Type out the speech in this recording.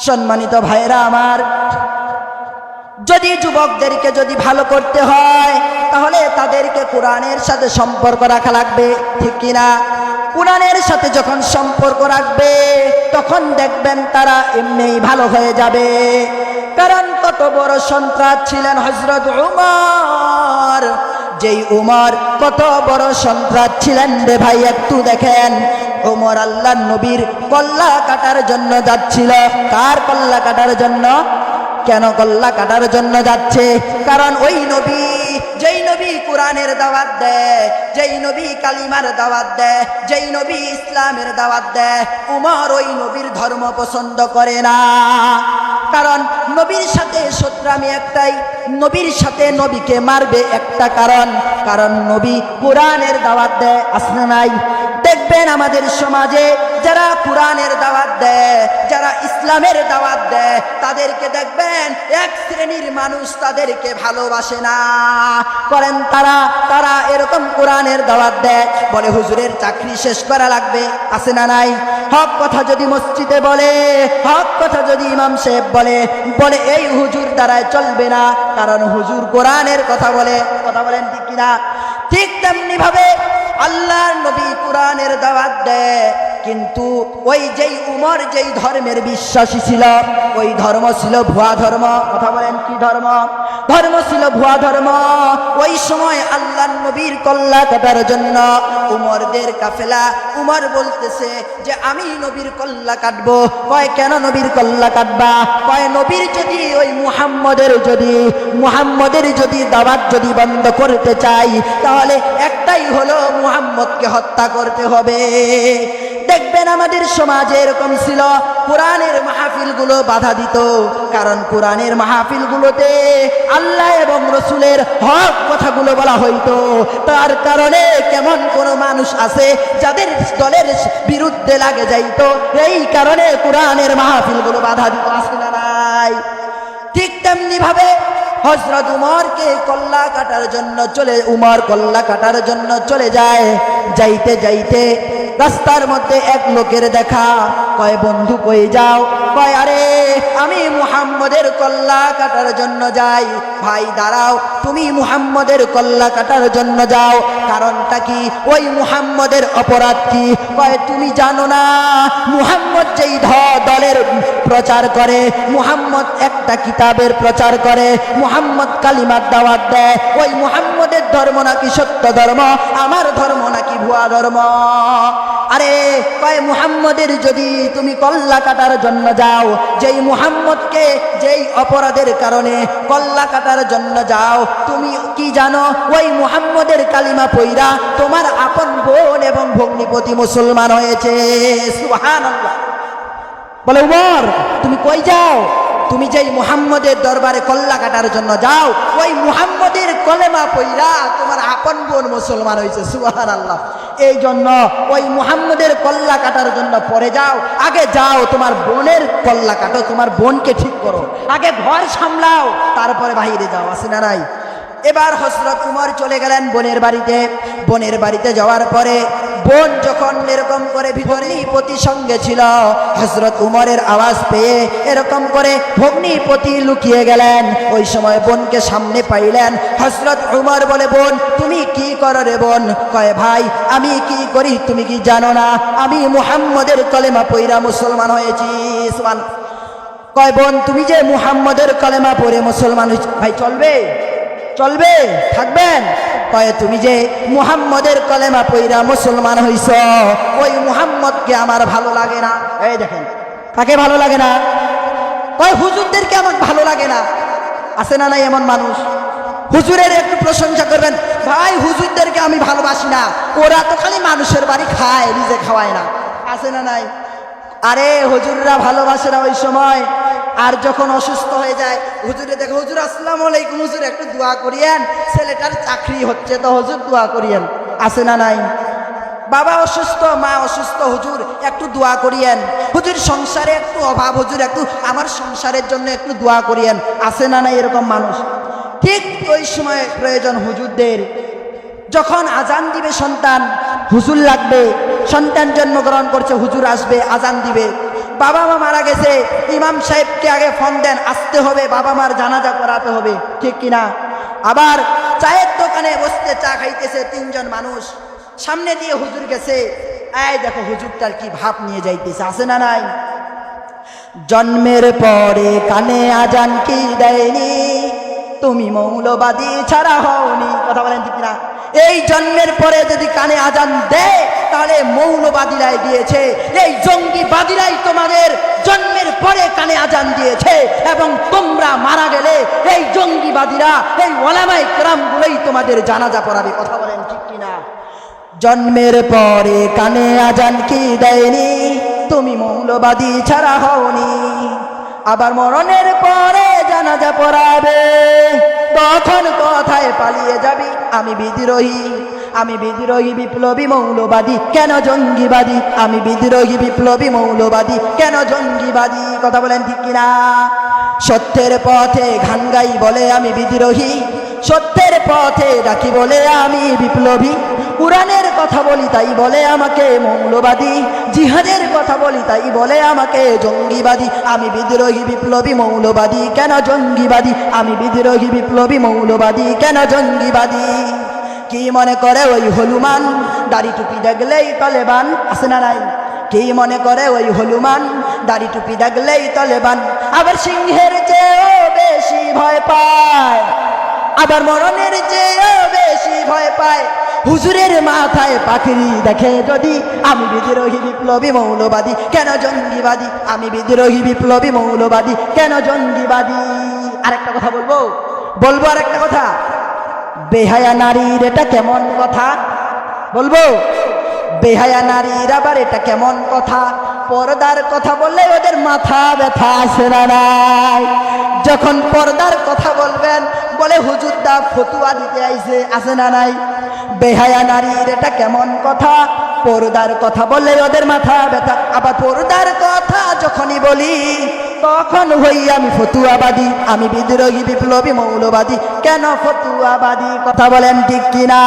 সম্মানিত ভাইরা আমার, যদি যুবকদেরকে যদি ভালো করতে হয় তাহলে তাদেরকে কোরআনের সাথে সম্পর্ক রাখা লাগবে, ঠিক কিনা? কোরআনের সাথে যখন সম্পর্ক রাখবে তখন দেখবেন তারা এমনিই ভালো হয়ে যাবে। কারণ কত বড় সন্ত্রাস ছিলেন হযরত উমর, যেই উমর কত বড় সন্ত্রাস ছিলেন রে ভাই, একটু দেখেন। উমর আল্লাহর নবীর কল্লা কাটার জন্য যাচ্ছিল। কার কল্লা কাটার জন্য? কেন কল্লা কাটার জন্য যাচ্ছে? কারণ ওই নবী, যেই নবী কোরআনের দাওয়াত দেয়, যেই নবী কালিমার দাওয়াত দেয়, যেই নবী ইসলামের দাওয়াত দেয়, উমর ওই নবীর ধর্ম পছন্দ করে না। কারণ নবীর সাথে শত্রুতামি একটাই, নবীর সাথে নবীকে মারবে একটা কারণ, কারণ নবী কোরআনের দাওয়াত দেয়। আসলে নাই? দেখবেন আমাদের সমাজে যারা কোরআনের দাওয়াত দেয়, যারা ইসলামের দাওয়াত দেয়, তাদেরকে দেখবেন এক শ্রেণীর মানুষ তাদেরকে ভালোবাসে না। করেন তারা এরকম কোরআনের দাওয়াত দেয়, বলে হুজুরের চাকরি শেষ করা লাগবে। আছে না নাই? হক কথা যদি মসজিদে বলে, হক কথা যদি ইমাম সাহেব বলে এই হুজুর দ্বারায় চলবে না, কারণ হুজুর কোরআনের কথা বলে। কথা বলেন ঠিক কিনা? ঠিক তেমনি ভাবে আল্লাহর নবী কোরআনের দাওয়াত দেয়, কিন্তু ওই যেই উমর যেই ধর্মের বিশ্বাসী ছিল, ওই ধর্ম ছিল ভুয়া ধর্ম। কথা বলেন কি ধর্ম? ধর্ম ছিল ভুয়া ধর্ম। ওই সময় আল্লাহর নবীর কল্লা কাটার জন্য উমরদের কাফেলা, উমর বলতেছে যে আমি নবীর কল্লা কাটবো। কয় কেন নবীর কল্লা কাটবা? কয় নবীর যদি ওই মুহাম্মদের যদি দাওয়াত যদি বন্ধ করতে চাই তাহলে একটাই হলো, মুহাম্মদকে হত্যা করতে হবে। দেখবেন আমাদের সমাজে এরকম ছিল, কোরআনের মাহফিলগুলো বাধা দিত, কারণ কোরআনের মাহফিলগুলোতে আল্লাহ এবং রসুলের হক কথাগুলো বলা হইতো। তার কারণে কেমন কোন মানুষ আছে যাদের দলের বিরুদ্ধে লাগে যাইতো, এই কারণে কোরআনের মাহফিলগুলো বাধা দিত। আছে না নাই? ঠিক তেমনি ভাবে হযরত উমরকে কল্লা কাটার জন্য উমর কল্লা কাটার জন্য চলে যায়। যাইতে যাইতে রাস্তার মধ্যে এক লোকের দেখা। কয় বন্ধু কই যাও? কয় আরে আমি মুহাম্মদের কল্লা কাটার জন্য যাই। ভাই দাঁড়াও, তুমি মুহাম্মদের কল্লা কাটার জন্য যাও, কারণটা কি? ওই মুহাম্মদের অপরাধ কি? কয় তুমি জানো না মুহাম্মদ যেই দলের প্রচার করে, মুহাম্মদ একটা কিতাবের প্রচার করে, মুহাম্মদ কালিমার দাওয়াত দেয়, ওই মুহাম্মদের ধর্ম নাকি সত্য ধর্ম, আমার ধর্ম নাকি ভুয়া ধর্ম। আরে কয় মুহাম্মদের যদি তুমি কল্লা কাটার জন্য যাও, যেই মুহাম্মদকে যেই অপরাধের কারণে কল্লা কাটার জন্য যাও, তুমি কি জানো ওই মুহাম্মদের কালিমা পইরা তোমার আপন বোন এবং ভগ্নিপতি মুসলমান হয়েছে। সুবহানাল্লাহ। বলে উমর তুমি কই যাও? তুমি যেই মুহাম্মদের দরবারে কল্লা কাটার জন্য যাও, ওই মুহাম্মদের কলেমা পইরা তোমার আপন বোন মুসলমান হয়েছে। সুবহানাল্লাহ। এই জন্য ওই মুহাম্মদের কল্লা কাটার জন্য পরে যাও, আগে যাও তোমার বোনের কল্লা কাটো, তোমার বোনকে ঠিক করো, আগে ঘর সামলাও, তারপরে বাহিরে যাও। আছে না নাই? এবার হযরত উমর চলে গেলেন বোনের বাড়িতে। বোনের বাড়িতে যাওয়ার পরে বোন যখন এরকম করে ভগ্নিপতি সঙ্গে ছিল, হযরত উমরের আওয়াজ পেয়ে এরকম করে ভগ্নিপতি লুকিয়ে গেলেন। ওই সময় বোনকে সামনে পাইলেন। হযরত উমর বলে বোন তুমি কি করো রে বোন? কয় ভাই আমি কি করি তুমি কি জানো না? আমি মুহাম্মদের কলেমা পইরা মুসলমান হয়েছি। কয় বোন তুমি যে মুহাম্মদের কলেমা পড়ে মুসলমান হয়েছি, ভাই চলবে? চলবে? থাকবেন? কয় তুমি যে মুহাম্মদের কলেমা পইরা মুসলমান হইছ, ওই মুহাম্মদকে আমার ভালো লাগে না। এই দেখেন, কাকে ভালো লাগে না? কয় হুজুরদেরকে আমার ভালো লাগে না। আছে না নাই এমন মানুষ? হুজুরের একটু প্রশংসা করবেন, ভাই হুজুরদেরকে আমি ভালোবাসি না, ওরা তো খালি মানুষের বাড়ি খায়, নিজে খাওয়ায় না। আছে না নাই? আরে হুজুররা ভালোবাসে না ওই সময়, আর যখন অসুস্থ হয়ে যায় হুজুরে দেখে, হুজুর আসসালামু আলাইকুম, হুজুর একটু দোয়া করিয়েন, ছেলেটার চাকরি হচ্ছে তো হুজুর দোয়া করিয়েন। আছে না নাই? বাবা অসুস্থ, মা অসুস্থ, হুজুর একটু দোয়া করিয়েন। হুজুর সংসারে একটু অভাব, হুজুর একটু আমার সংসারের জন্য একটু দোয়া করিয়েন। আছে না নাই এরকম মানুষ? ঠিক ওই সময় প্রয়োজন হুজুরদের। যখন আজান দিবে সন্তান, হুজুর লাগবে। সন্তান জন্মগ্রহণ করছে, হুজুর আসবে, আজান দিবে। বাবা মা মারা গেছে, ইমাম সাহেবকে আগে ফোন দেন, আসতে হবে, বাবা মার জানাজা করাতে হবে, ঠিক কিনা? আবার চায়ের দোকানে বসতে চা খাইতেছে তিনজন মানুষ, সামনে দিয়ে হুজুর গেছে, এই দেখো হুজুরটার কি ভাব নিয়ে যাইতেছে, আছে না নাই? জন্মের পরে কানে আজান কি দেয়নি, তুমি মৌলবাদী ছাড়া হওনি, কথা বলেন ঠিক কিনা? এই জন্মের পরে যদি কানে আজান দেয় তাহলে মৌলবাদীরাই দিয়েছে, এই জঙ্গিবাদীরাই তোমাদের জন্মের পরে কানে আজান দিয়েছে, এবং তোমরা মারা গেলে এই জঙ্গিবাদীরা, এই ওলামায়ে কেরামগুলোই তোমাদের জানাজা পড়াবে, কথা বলেন ঠিক কিনা? জন্মের পরে কানে আজান কি দেয়নি, তুমি মৌলবাদী ছাড়া হওনি। আবার মরণের পরে জানাজা পড়াবে, তখন কথায় পালিয়ে যাবি আমি বিদ্রোহী, আমি বিদ্রোহী বিপ্লবী মৌলবাদী, কেন জঙ্গিবাদী? আমি বিদ্রোহী বিপ্লবী মৌলবাদী, কেন জঙ্গিবাদী? কথা বলেন ঠিক কিনা? সত্যের পথে গান গাই বলে আমি বিদ্রোহী, সত্যের পথে ডাকি বলে আমি বিপ্লবী, কুরআনের কথা বলি তাই বলে আমাকে মৌলবাদী, জিহাদের কথা বলি তাই বলে আমাকে জঙ্গিবাদী, আমি বিদ্রোহী বিপ্লবী মৌলবাদী, কেন জঙ্গিবাদী? আমি বিদ্রোহী বিপ্লবী মৌলবাদী, কেন জঙ্গিবাদী? কি মনে করে ওই হলুমান, দাড়ি টুপি দেখলেই তালেবান, আছে না নাই? কি মনে করে ওই হলুমান, দাড়ি টুপি দেখলেই তালেবান, আবার সিংহের চেয়েও বেশি ভয় পায়, আবার মরণের চেয়েও বেশি ভয় পায় হুজুরের মাথায় পাখরি দেখে যদি, আমি বিদ্রোহী বিপ্লবী মৌলবাদী, কেন জঙ্গিবাদী? আমি বিদ্রোহী বিপ্লবী মৌলবাদী, কেন জঙ্গিবাদী? আরেকটা কথা বলবো আরেকটা কথা, বেহায়া নারীর এটা কেমন কথা বলবো? বেহায়া নারীর আবার এটা কেমন কথা? পর্দার কথা বললে ওদের মাথা ব্যথা, আছে না নাই? যখন পর্দার কথা বলবেন বলে হুজুর দা ফতুয়া দিতে আইছে, আছে না নাই? বেহায়া নারীর এটা কেমন কথা? পর্দার কথা বললে ওদের মাথা ব্যথা, আবার পর্দার কথা যখনই বলি তখন হই আমি ফতুয়াবাদী, আমি বিদ্রোহী বিপ্লবী মৌলবাদী, কেন ফতুয়াবাদী? কথা বলেন ঠিক কিনা?